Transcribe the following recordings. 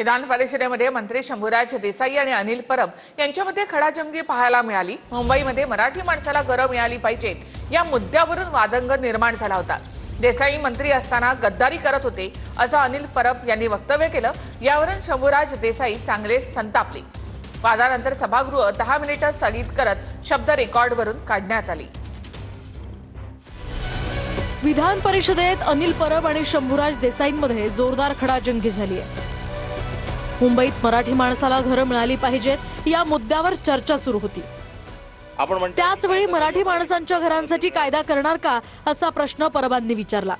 विधान परिषदेमध्ये मंत्री शंभूराज देसाई आणि अनिल परब यांच्यामध्ये खडाजंगी पाहायला मिळाली। मुंबईमध्ये मराठी माणसाला घरं मिळाली पाहिजेत या मुद्द्यावरून वादंग निर्माण झाला होता। देसाई मंत्री असताना गद्दारी करत होते असं अनिल परब यांनी वक्तव्य केलं। यावरून शंभूराज देसाई चांगले संतापले। वादानंतर सभागृह 10 मिनिटं स्थगित करत शब्द रेकॉर्डवरून काढण्यात आली। विधान परिषदेत अनिल परब आणि शंभूराज देसाईंमध्ये जोरदार खडाजंगी झाली आहे। मुंबईत मराठी माणसाला घरं मिळाली पाहिजेत या मुद्द्यावर चर्चा सुरू होती। त्याच वेळी मराठी माणसांच्या घरांसाठी कायदा करणार का असा प्रश्न परबांनी विचारला।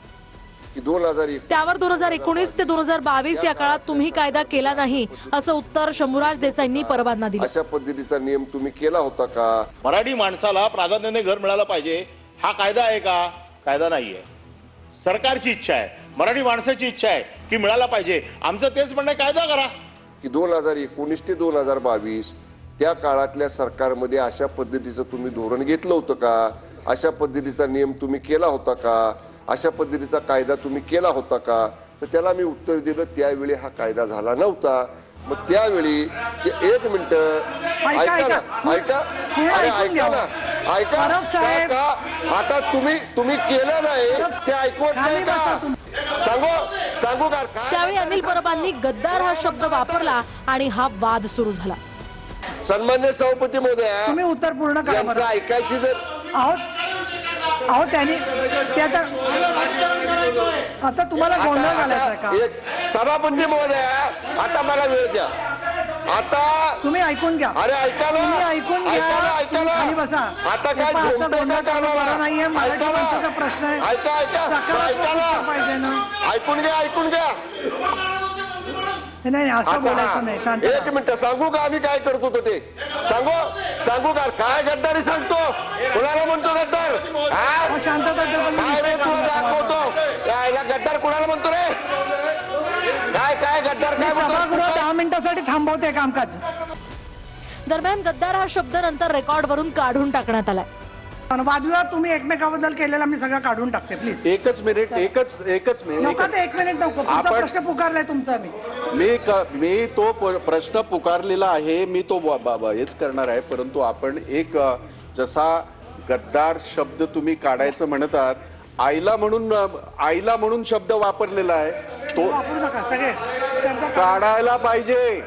त्यावर 2019 ते 2022 या काळात तुम्ही कायदा केला नाही असं उत्तर शंभूराज देसाईंनी परबांना दिलं। अशा पद्धतीचा नियम तुम्ही केला होता का? मराठी माणसाला प्राधान्याने घर मिळालं पाहिजे हा कायदा आहे का? कायदा नाहीये। सरकारची इच्छा आहे, मराठी माणसाची इच्छा आहे की मिळाला पाहिजे। आमचं तेच म्हणणं कायदा करा की 2019 ते 2022 त्या काळातल्या सरकारमध्ये अशा पद्धतीचं तुम्ही धोरण घेतलं होतं का? अशा पद्धतीचा नियम तुम्ही केला होता का? अशा पद्धतीचा कायदा तुम्ही केला होता का? तर त्याला मी उत्तर दिलं त्यावेळी हा कायदा झाला नव्हता। मग त्यावेळी एक मिनिट ऐका का? आता तुम्ही केलं नाही ते ऐकवत नाही का? सांगू का? त्यावेळी अनिल परबांनी गद्दार हा शब्द वापरला आणि हा वाद सुरू झाला। सन्मान्य सभापती महोदय, तुम्ही उत्तर पूर्ण करा। ऐकायची जर आहोत त्यांनी ते आता तुम्हाला गोंधळ घालायचा का? सभापती महोदय, आता मला वेळ द्या। आता तुम्ही ऐकून घ्या। अरे ऐका ना, तुम्ही ऐकून घ्या आणि बसा। आता काय नाहीये, मराठी माणसाचा प्रश्न आहे। पाहिजे ना, ऐकून घ्या। नाही असं बोलायचं नाही। शांत एक मिनिट सांगू का आम्ही काय करतो ते? सांगू का? काय गद्दारी सांगतो? कुणाला म्हणतो गद्दार? शांतता दाखवतो याला गद्दार कुणाला म्हणतो रे? काय गद्दार काय? सभागृह 10 मिनिटांसाठी थांबवते कामकाज। दरम्यान गद्दार हा शब्द नंतर रेकॉर्डवरून काढून टाकण्यात आलाय। वादविवाद तुम्ही एकमेकाबद्दल केलेला मी सगळं काढून टाकते प्लीज। एकच मिनिट नको ते 1 मिनिट नको। तुमचा प्रश्न पुकारलाय तुमचा मी तो प्रश्न पुकारलेला आहे। मी तो हेच करणार आहे। परंतु आपण एक जसा गद्दार शब्द तुम्ही काढायचं म्हणतात, आईला म्हणून शब्द वापरलेला आहे तो वापरू नका। सगळे शब्द काढायला पाहिजे।